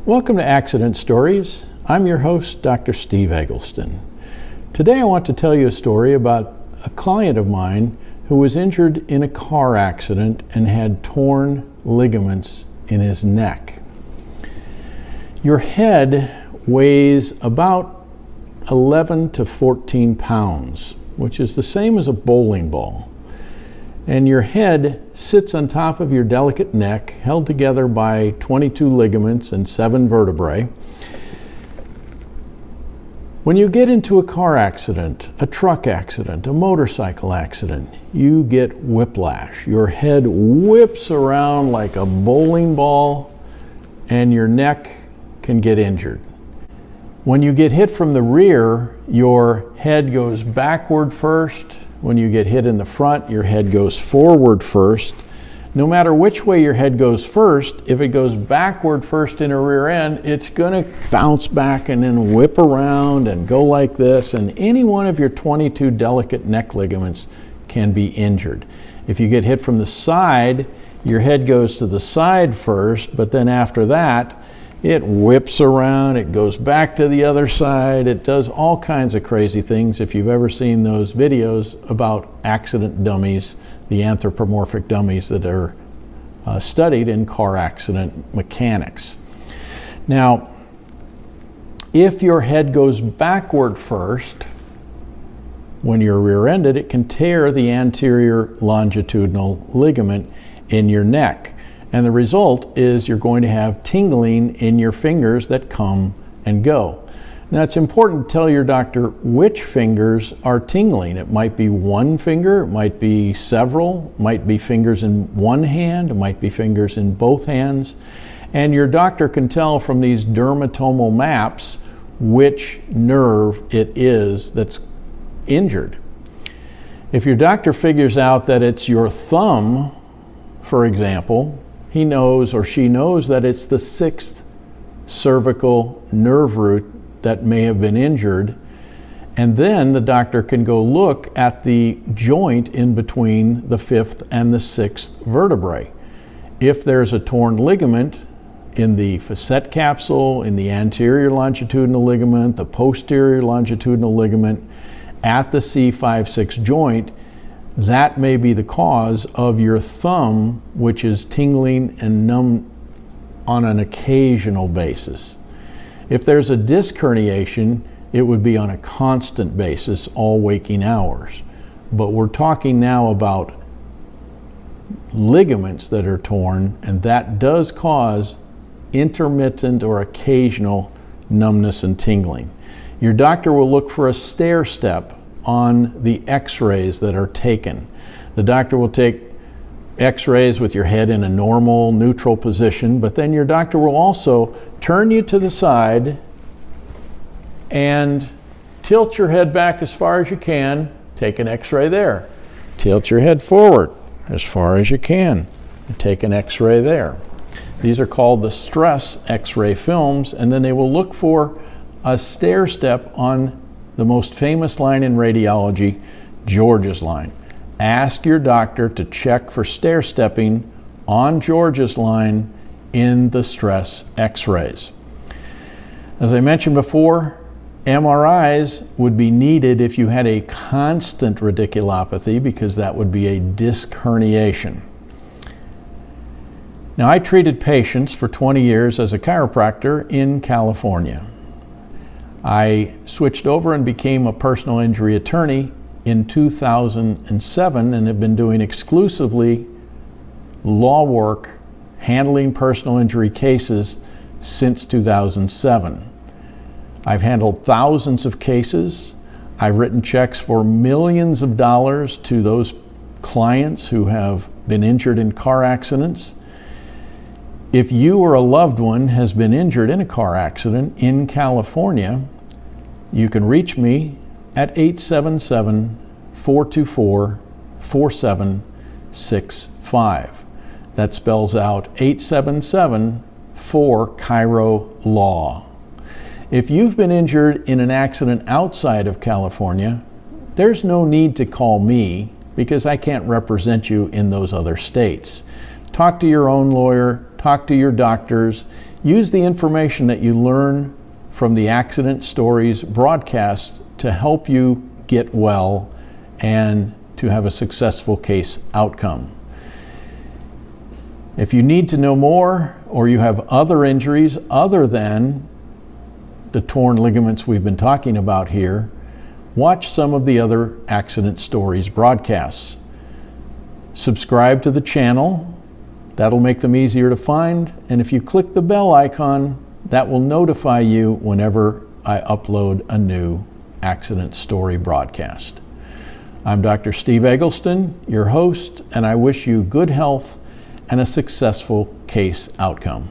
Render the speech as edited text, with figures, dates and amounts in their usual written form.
Welcome to Accident Stories. I'm your host, Dr. Steve Eggleston. Today I want to tell you a story about a client of mine who was injured in a car accident and had torn ligaments in his neck. Your head weighs about 11 to 14 pounds, which is the same as a bowling ball. And your head sits on top of your delicate neck, held together by 22 ligaments and 7 vertebrae. When you get into a car accident, a truck accident, a motorcycle accident, you get whiplash. Your head whips around like a bowling ball and your neck can get injured. When you get hit from the rear, your head goes backward first. When you get hit in the front, your head goes forward first. No matter which way your head goes first, if it goes backward first in a rear end, it's going to bounce back and then whip around and go like this, and any one of your 22 delicate neck ligaments can be injured. If you get hit from the side, your head goes to the side first, but then after that, it whips around, it goes back to the other side, it does all kinds of crazy things. If you've ever seen those videos about accident dummies, the anthropomorphic dummies that are studied in car accident mechanics. Now, if your head goes backward first, when you're rear-ended, it can tear the anterior longitudinal ligament in your neck. And the result is you're going to have tingling in your fingers that come and go. Now it's important to tell your doctor which fingers are tingling. It might be one finger, it might be several, it might be fingers in one hand, it might be fingers in both hands. And your doctor can tell from these dermatomal maps which nerve it is that's injured. If your doctor figures out that it's your thumb, for example, he knows or she knows that it's the 6th cervical nerve root that may have been injured, and then the doctor can go look at the joint in between the 5th and the 6th vertebrae. If there's a torn ligament in the facet capsule, in the anterior longitudinal ligament, the posterior longitudinal ligament, at the C5-6 joint, that may be the cause of your thumb, which is tingling and numb on an occasional basis. If there's a disc herniation, it would be on a constant basis, all waking hours. But we're talking now about ligaments that are torn, and that does cause intermittent or occasional numbness and tingling. Your doctor will look for a stair step on the x-rays that are taken. The doctor will take x-rays with your head in a normal, neutral position, but then your doctor will also turn you to the side and tilt your head back as far as you can, take an x-ray there. Tilt your head forward as far as you can, and take an x-ray there. These are called the stress x-ray films, and then they will look for a stair step on the most famous line in radiology, George's line. Ask your doctor to check for stair stepping on George's line in the stress x-rays. As I mentioned before, MRIs would be needed if you had a constant radiculopathy, because that would be a disc herniation. Now, I treated patients for 20 years as a chiropractor in California. I switched over and became a personal injury attorney in 2007 and have been doing exclusively law work handling personal injury cases since 2007. I've handled thousands of cases. I've written checks for millions of dollars to those clients who have been injured in car accidents. If you or a loved one has been injured in a car accident in California, you can reach me at 877-424-4765. That spells out 877-4-CHIRO-LAW. If you've been injured in an accident outside of California, there's no need to call me because I can't represent you in those other states. Talk to your own lawyer, talk to your doctors, use the information that you learn from the accident stories broadcast to help you get well and to have a successful case outcome. If you need to know more or you have other injuries other than the torn ligaments we've been talking about here, watch some of the other accident stories broadcasts. Subscribe to the channel. That'll make them easier to find. And if you click the bell icon, that will notify you whenever I upload a new accident story broadcast. I'm Dr. Steve Eggleston, your host, and I wish you good health and a successful case outcome.